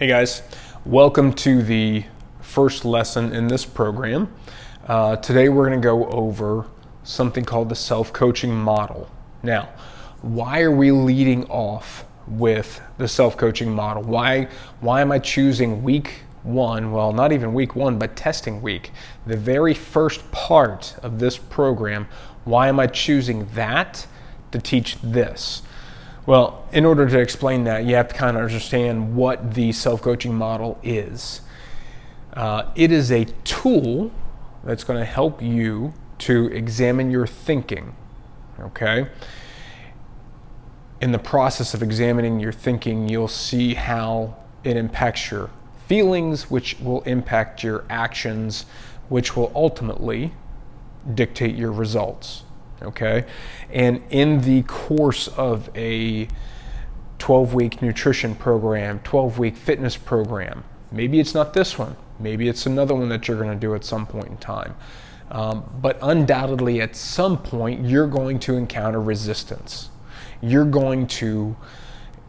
Hey guys, welcome to the first lesson in this program. Today we're going to go over something called the self-coaching model. Now, why are we leading off with the self-coaching model? Why am I choosing week one? Well, not even week one, but testing week. The very first part of this program, why am I choosing that to teach this? Well, in order to explain that, you have to kind of understand what the self-coaching model is. It is a tool that's going to help you to examine your thinking, okay? In the process of examining your thinking, you'll see how it impacts your feelings, which will impact your actions, which will ultimately dictate your results. Okay, and in the course of a 12-week nutrition program, 12-week fitness program, maybe it's not this one, maybe it's another one that you're going to do at some point in time, but undoubtedly at some point you're going to encounter resistance. You're going to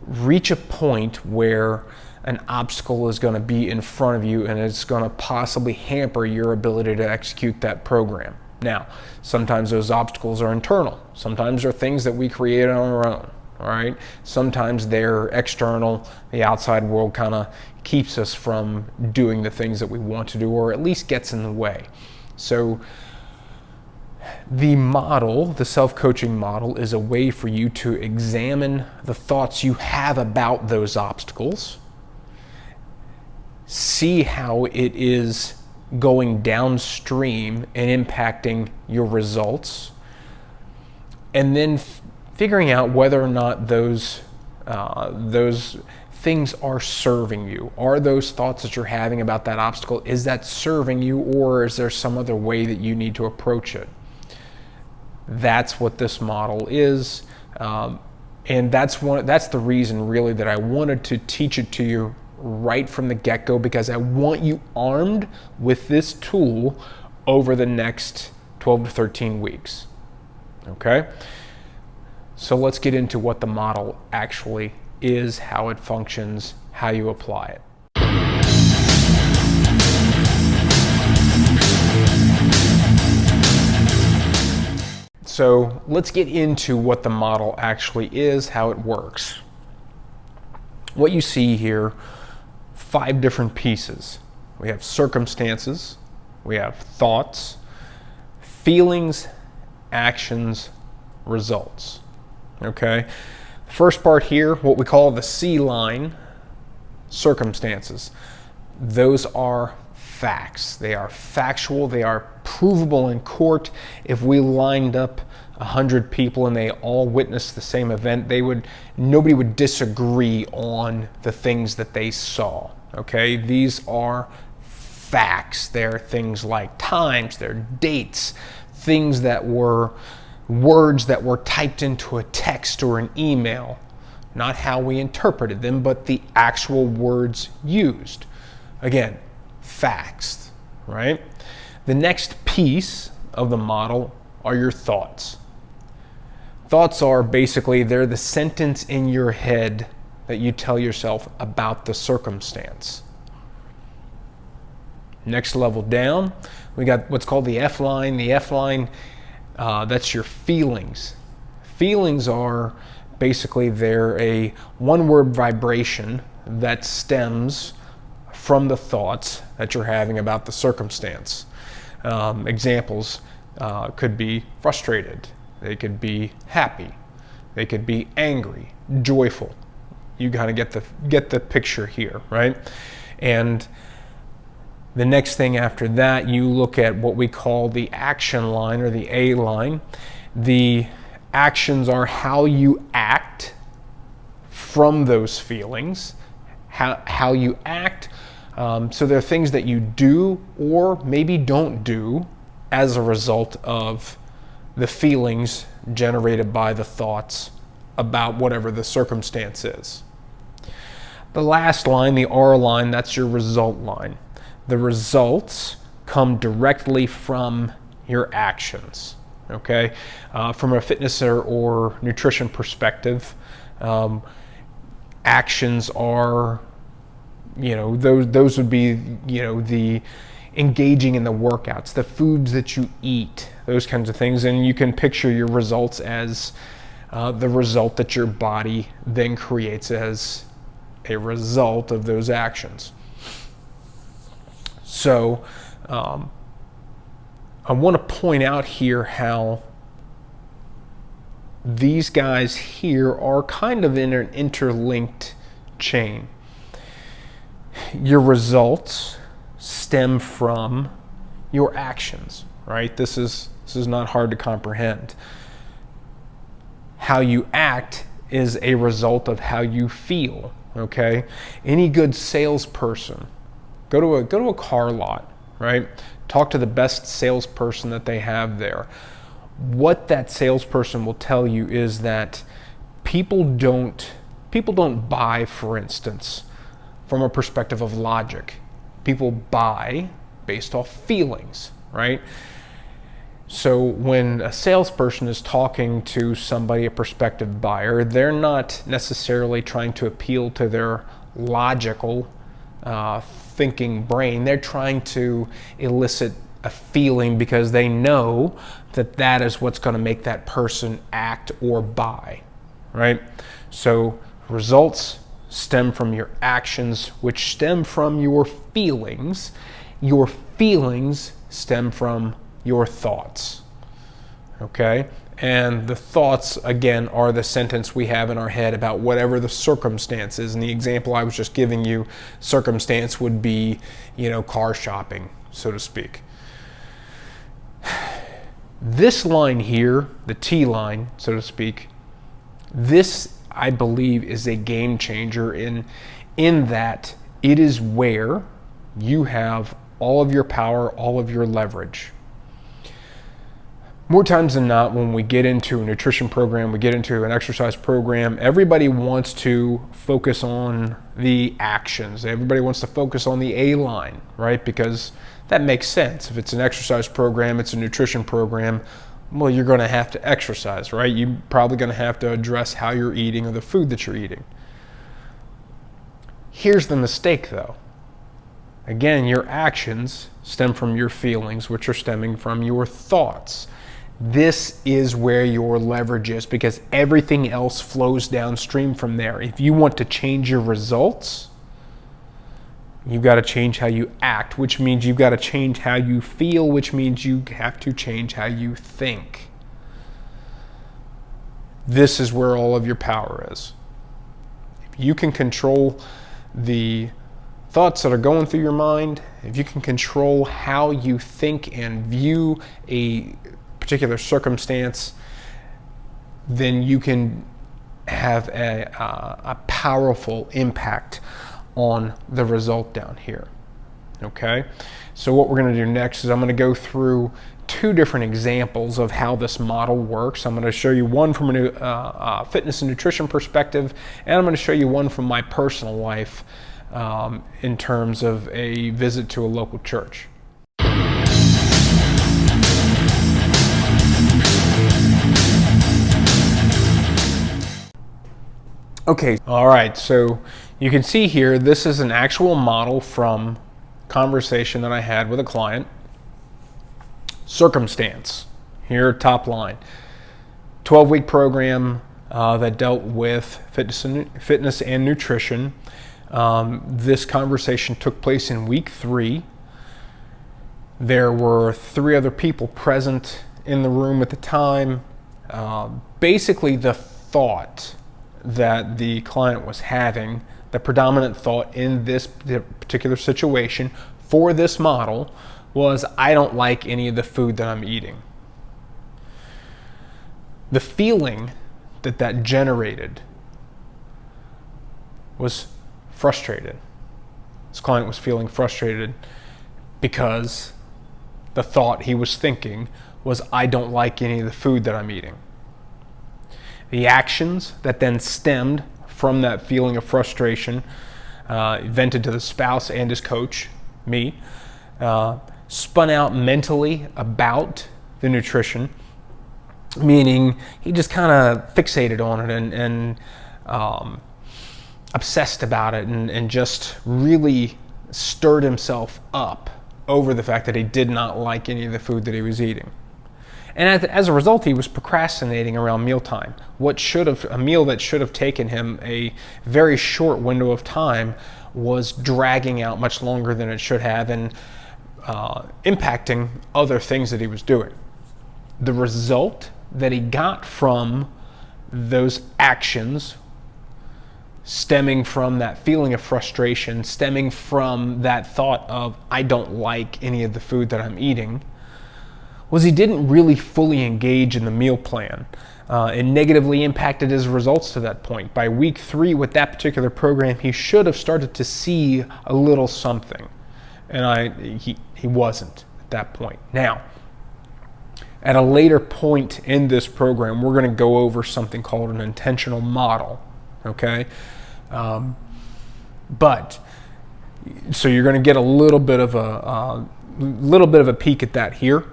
reach a point where an obstacle is going to be in front of you and it's going to possibly hamper your ability to execute that program. Now, sometimes those obstacles are internal. Sometimes they're things that we create on our own, all right? Sometimes they're external. The outside world kind of keeps us from doing the things that we want to do, or at least gets in the way. So the model, the self-coaching model, is a way for you to examine the thoughts you have about those obstacles, see how it is going downstream and impacting your results, and then figuring out whether or not those things are serving you. Are those thoughts that you're having about that obstacle, is that serving you, or is there some other way that you need to approach it? That's what this model is, and that's the reason really that I wanted to teach it to you right from the get-go, because I want you armed with this tool over the next 12 to 13 weeks. Okay? So let's get into what the model actually is, how it functions, how you apply it. So let's get into what the model actually is, how it works. What you see here, 5 different pieces. We have circumstances, we have thoughts, feelings, actions, results. Okay? First part here, what we call the C line, circumstances. Those are facts. They are factual, they are provable in court. If we lined up 100 people and they all witnessed the same event, nobody would disagree on the things that they saw. Okay, these are facts. They're things like times, they're dates, things that were words that were typed into a text or an email. Not how we interpreted them, but the actual words used. Again, facts, right? The next piece of the model are your thoughts. Thoughts are basically, they're the sentence in your head that you tell yourself about the circumstance. Next level down, we got what's called the F line. The F line, that's your feelings. Feelings are basically, they're a one-word vibration that stems from the thoughts that you're having about the circumstance. Examples could be frustrated, they could be happy, they could be angry, joyful. You kind of get the picture here, right? And the next thing after that, you look at what we call the action line, or the A line. The actions are how you act from those feelings, how you act. So there are things that you do or maybe don't do as a result of the feelings generated by the thoughts about whatever the circumstance is. The last line, the R line, that's your result line. The results come directly from your actions, okay? From a fitness or nutrition perspective, actions are those would be, the engaging in the workouts, the foods that you eat, those kinds of things. And you can picture your results as the result that your body then creates as a result of those actions. So I want to point out here how these guys here are kind of in an interlinked chain. Your results stem from your actions, right? This is not hard to comprehend. How you act is a result of how you feel, okay? Any good salesperson, go to a car lot, right? Talk to the best salesperson that they have there. What that salesperson will tell you is that people don't buy, for instance, from a perspective of logic. People buy based off feelings, right? So when a salesperson is talking to somebody, a prospective buyer, they're not necessarily trying to appeal to their logical thinking brain. They're trying to elicit a feeling because they know that is what's going to make that person act or buy, right? So results stem from your actions, which stem from your feelings. Your feelings stem from your thoughts, okay? And the thoughts, again, are the sentence we have in our head about whatever the circumstance is. And the example I was just giving you, circumstance would be, car shopping, so to speak. This line here, the T line, so to speak, this, I believe, is a game changer in that it is where you have all of your power, all of your leverage. More times than not, when we get into a nutrition program, we get into an exercise program, everybody wants to focus on the actions. Everybody wants to focus on the A line, right? Because that makes sense. If it's an exercise program, it's a nutrition program, well, you're going to have to exercise, right? You're probably going to have to address how you're eating or the food that you're eating. Here's the mistake, though. Again, your actions stem from your feelings, which are stemming from your thoughts. This is where your leverage is because everything else flows downstream from there. If you want to change your results, you've got to change how you act, which means you've got to change how you feel, which means you have to change how you think. This is where all of your power is. If you can control the thoughts that are going through your mind, if you can control how you think and view a particular circumstance, then you can have a powerful impact on the result down here. Okay, so what we're going to do next is I'm going to go through two different examples of how this model works. I'm going to show you one from a fitness and nutrition perspective, and I'm going to show you one from my personal life in terms of a visit to a local church. Okay, all right, so you can see here, this is an actual model from conversation that I had with a client. Circumstance, here top line. 12-week program that dealt with fitness and nutrition. This conversation took place in week 3. There were 3 other people present in the room at the time. Basically, the thought that the client was having, the predominant thought in this particular situation for this model was, I don't like any of the food that I'm eating. The feeling that generated was frustrated. This client was feeling frustrated because the thought he was thinking was, I don't like any of the food that I'm eating. The actions that then stemmed from that feeling of frustration, vented to the spouse and his coach, me, spun out mentally about the nutrition, meaning he just kind of fixated on it and obsessed about it and just really stirred himself up over the fact that he did not like any of the food that he was eating. And as a result, he was procrastinating around mealtime. A meal that should have taken him a very short window of time was dragging out much longer than it should have and impacting other things that he was doing. The result that he got from those actions, stemming from that feeling of frustration, stemming from that thought of, I don't like any of the food that I'm eating, was he didn't really fully engage in the meal plan. It negatively impacted his results to that point. By week 3 with that particular program, he should have started to see a little something. And he wasn't at that point. Now, at a later point in this program, we're going to go over something called an intentional model. Okay? So you're going to get a little bit of a peek at that here.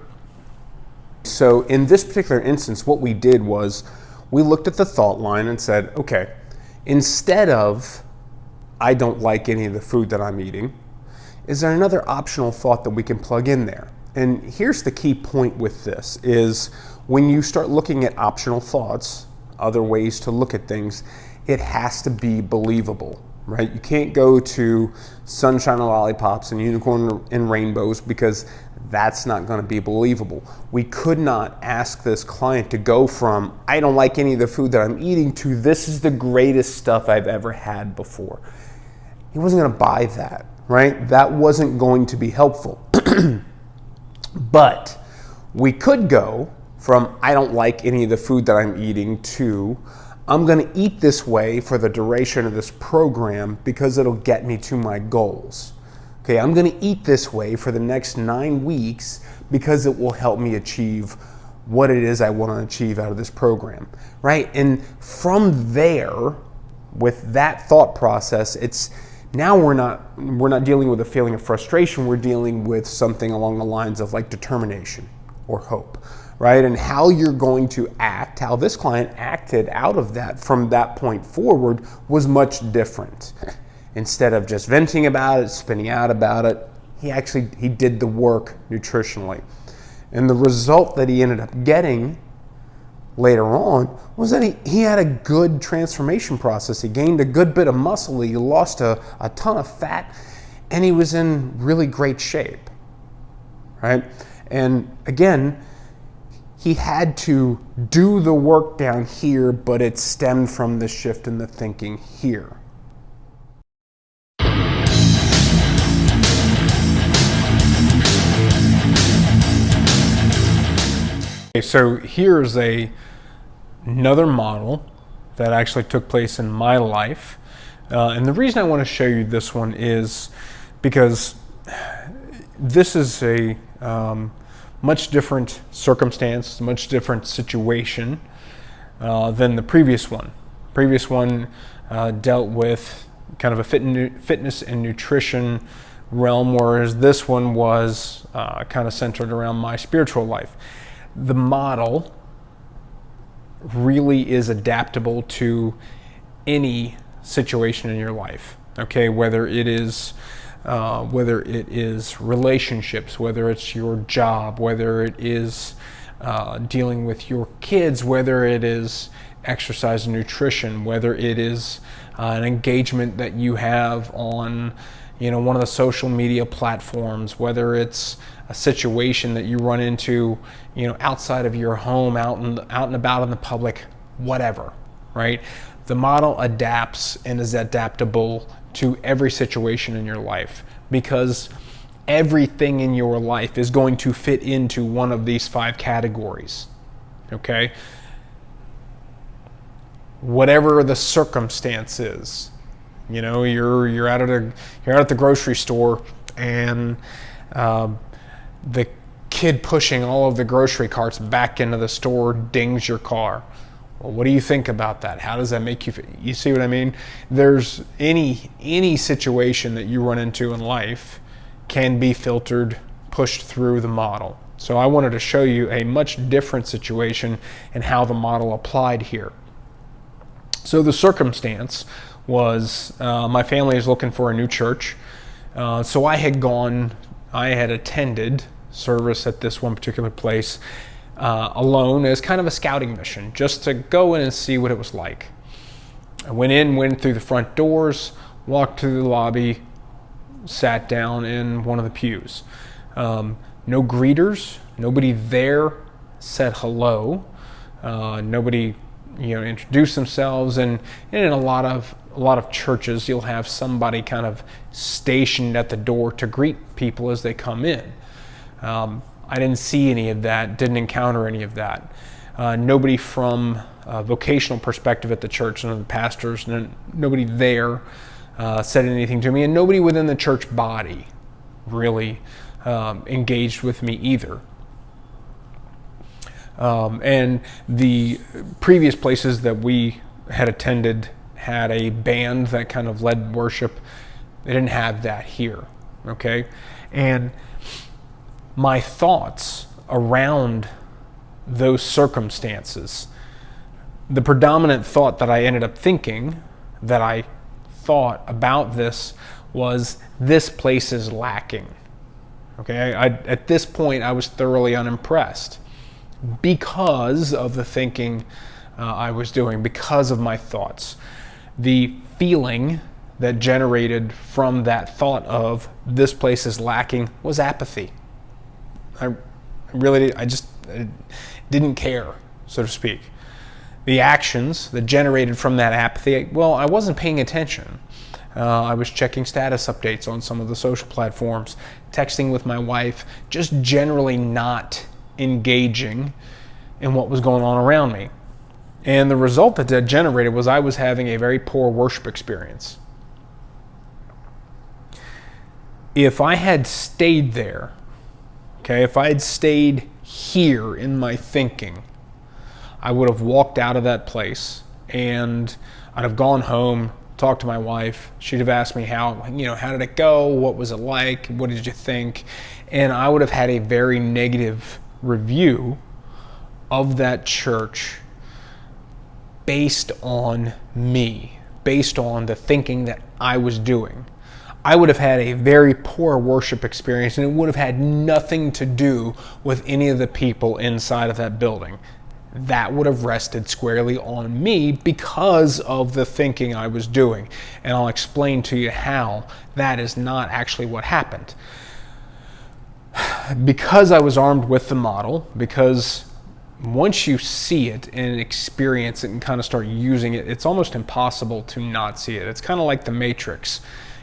So in this particular instance, what we did was we looked at the thought line and said, okay, instead of I don't like any of the food that I'm eating, is there another optional thought that we can plug in there? And here's the key point with this is when you start looking at optional thoughts, other ways to look at things, it has to be believable, right? You can't go to sunshine and lollipops and unicorn and rainbows because that's not going to be believable. We could not ask this client to go from, I don't like any of the food that I'm eating, to this is the greatest stuff I've ever had before. He wasn't going to buy that, right? That wasn't going to be helpful. But we could go from, I don't like any of the food that I'm eating, to, I'm going to eat this way for the duration of this program because it'll get me to my goals. Okay, I'm going to eat this way for the next 9 weeks because it will help me achieve what it is I want to achieve out of this program, right? And from there, with that thought process, it's now we're not dealing with a feeling of frustration. We're dealing with something along the lines of like determination or hope, right? And how you're going to act, how this client acted out of that from that point forward was much different. Instead of just venting about it, spinning out about it, he did the work nutritionally. And the result that he ended up getting later on was that he had a good transformation process. He gained a good bit of muscle, he lost a ton of fat, and he was in really great shape, right? And again, he had to do the work down here, but it stemmed from the shift in the thinking here. Okay, so here's another model that actually took place in my life. And the reason I want to show you this one is because this is a much different circumstance, much different situation than the previous one. Previous one dealt with kind of a fitness and nutrition realm, whereas this one was kind of centered around my spiritual life. The model really is adaptable to any situation in your life. Okay, whether it is relationships, whether it's your job, whether it is dealing with your kids, whether it is exercise and nutrition, whether it is an engagement that you have on one of the social media platforms, whether it's a situation that you run into outside of your home, out and about in the public, whatever, right? The model adapts and is adaptable to every situation in your life because everything in your life is going to fit into one of these 5 categories, okay? Whatever the circumstance is, you're out at the grocery store and the kid pushing all of the grocery carts back into the store dings your car. Well, what do you think about that? How does that make you feel? You see what I mean? There's any situation that you run into in life can be filtered, pushed through the model. So I wanted to show you a much different situation and how the model applied here. So the circumstance was my family is looking for a new church. So I had attended service at this one particular place alone as kind of a scouting mission, just to go in and see what it was like. I went through the front doors, walked through the lobby, sat down in one of the pews. No greeters, nobody there said hello. Nobody, introduced themselves. And in a lot of churches, you'll have somebody kind of stationed at the door to greet people as they come in. I didn't see any of that, didn't encounter any of that. Nobody from a vocational perspective at the church, none of the pastors, nobody there said anything to me, and nobody within the church body really engaged with me either. And the previous places that we had attended had a band that kind of led worship. They didn't have that here, okay? And my thoughts around those circumstances, the predominant thought that I ended up thinking, that I thought about this, was this place is lacking. Okay, at this point I was thoroughly unimpressed because of the thinking I was doing, because of my thoughts. The feeling that generated from that thought of this place is lacking was apathy. I didn't care, so to speak. The actions that generated from that apathy, well, I wasn't paying attention. I was checking status updates on some of the social platforms, texting with my wife, just generally not engaging in what was going on around me. And the result that generated was I was having a very poor worship experience. If I had stayed there, okay, if I had stayed here in my thinking, I would have walked out of that place and I'd have gone home, talked to my wife. She'd have asked me how did it go? What was it like? What did you think? And I would have had a very negative review of that church based on me, based on the thinking that I was doing. I would have had a very poor worship experience, and it would have had nothing to do with any of the people inside of that building. That would have rested squarely on me because of the thinking I was doing. And I'll explain to you how that is not actually what happened. Because I was armed with the model, because once you see it and experience it and kind of start using it, it's almost impossible to not see it. It's kind of like the Matrix.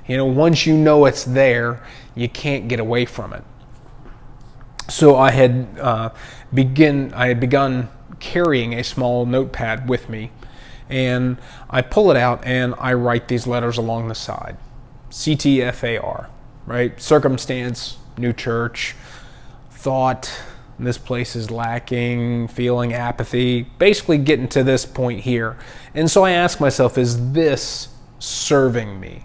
Once you know it's there, you can't get away from it. So I had begun carrying a small notepad with me, and I pull it out and I write these letters along the side. CTFAR, right? Circumstance, new church, thought, this place is lacking, feeling apathy, basically getting to this point here. And so I ask myself, is this serving me?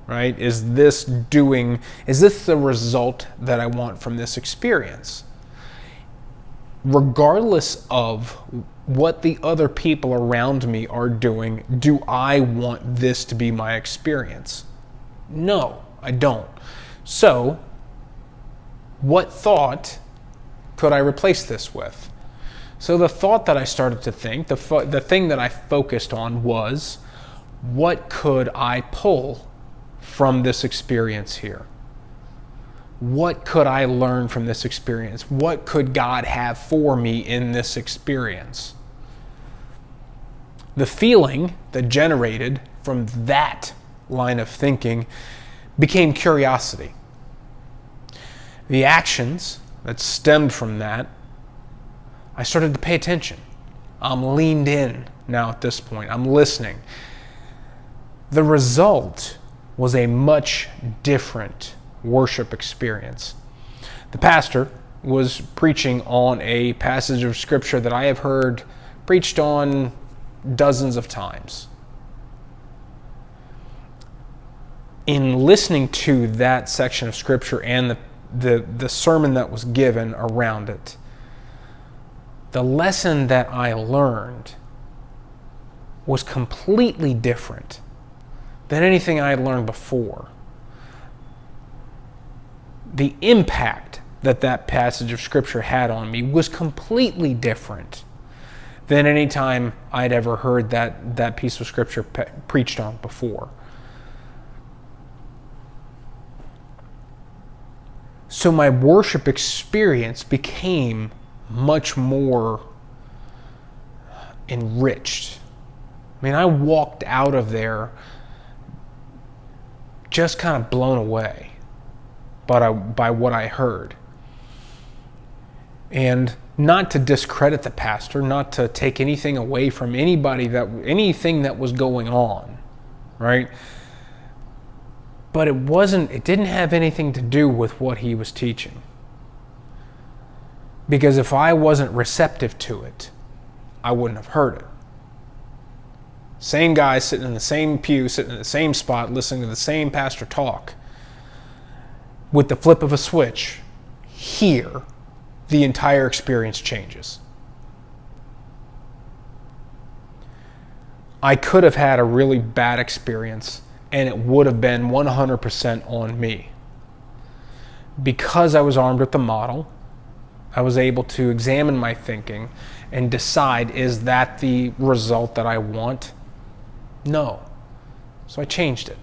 Right? Is this the result that I want from this experience? Regardless of what the other people around me are doing, do I want this to be my experience? No, I don't. So, what thought could I replace this with? So the thought that I started to think, the thing that I focused on was, what could I pull from this experience here? What could I learn from this experience? What could God have for me in this experience? The feeling that generated from that line of thinking became curiosity. The actions that stemmed from that, I started to pay attention. I'm leaned in now at this point. I'm listening. The result was a much different worship experience. The pastor was preaching on a passage of scripture that I have heard preached on dozens of times. In listening to that section of scripture and the sermon that was given around it, the lesson that I learned was completely different than anything I had learned before. The impact that that passage of Scripture had on me was completely different than any time I'd ever heard that piece of Scripture preached on before. So my worship experience became much more enriched. I mean, I walked out of there just kind of blown away by what I heard. And not to discredit the pastor, not to take anything away from anything that was going on, right? But it didn't have anything to do with what he was teaching. Because if I wasn't receptive to it, I wouldn't have heard it. Same guy sitting in the same pew, sitting in the same spot, listening to the same pastor talk. With the flip of a switch, here, the entire experience changes. I could have had a really bad experience, and it would have been 100% on me. Because I was armed with the model, I was able to examine my thinking and decide, is that the result that I want? No. So I changed it.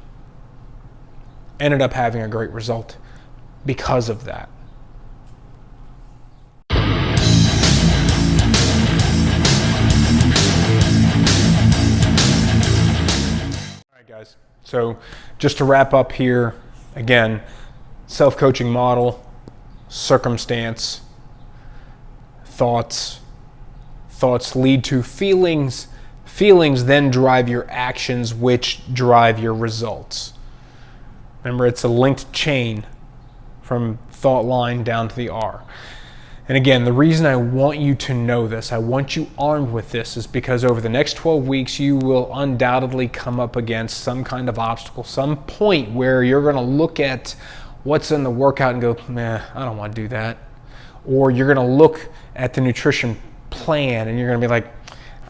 Ended up having a great result because of that. All right, guys. So just to wrap up here, again, self-coaching model, circumstance, thoughts lead to feelings. Feelings then drive your actions, which drive your results. Remember, it's a linked chain from thought line down to the R. And again, the reason I want you to know this, I want you armed with this, is because over the next 12 weeks, you will undoubtedly come up against some kind of obstacle, some point where you're going to look at what's in the workout and go, I don't want to do that. Or you're going to look at the nutrition plan and you're going to be like,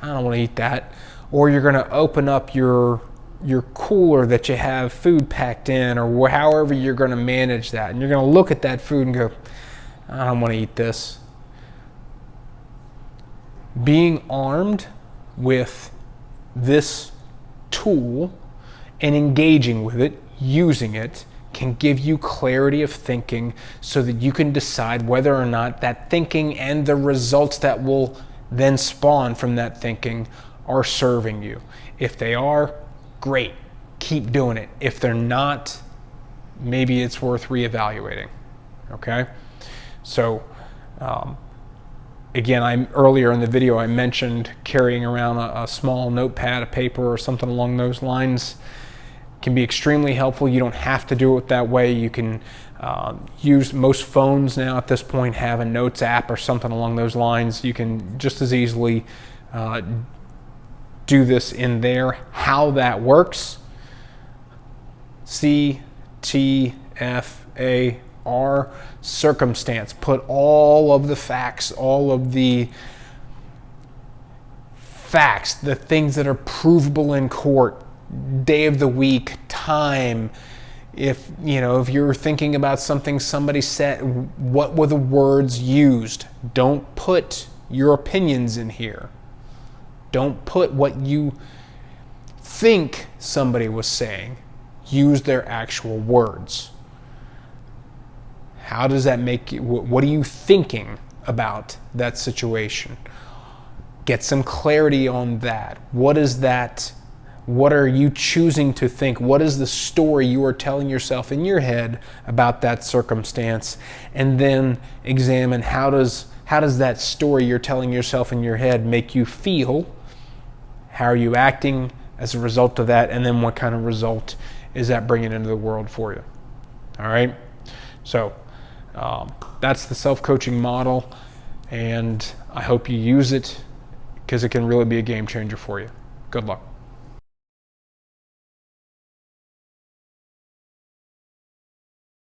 I don't want to eat that. Or you're going to open up your cooler that you have food packed in, or however you're going to manage that. And you're going to look at that food and go, I don't want to eat this. Being armed with this tool and engaging with it, using it, can give you clarity of thinking so that you can decide whether or not that thinking and the results that will then spawn from that thinking are serving you. If they are, great, keep doing it. If they're not, maybe it's worth reevaluating. Okay? So, again, earlier in the video I mentioned carrying around a small notepad, a paper, or something along those lines. Can be extremely helpful. You don't have to do it that way. You can use, most phones now at this point have a notes app or something along those lines. You can just as easily do this in there. How that works, CTFAR, circumstance. Put all of the facts, the things that are provable in court, day of the week, time. If you're thinking about something somebody said, what were the words used? Don't put your opinions in here. Don't put what you think somebody was saying. Use their actual words. How does that make you? What are you thinking about that situation? Get some clarity on that. What is that? What are you choosing to think? What is the story you are telling yourself in your head about that circumstance? And then examine how does that story you're telling yourself in your head make you feel? How are you acting as a result of that? And then what kind of result is that bringing into the world for you? All right? So that's the self-coaching model, and I hope you use it because it can really be a game changer for you. Good luck.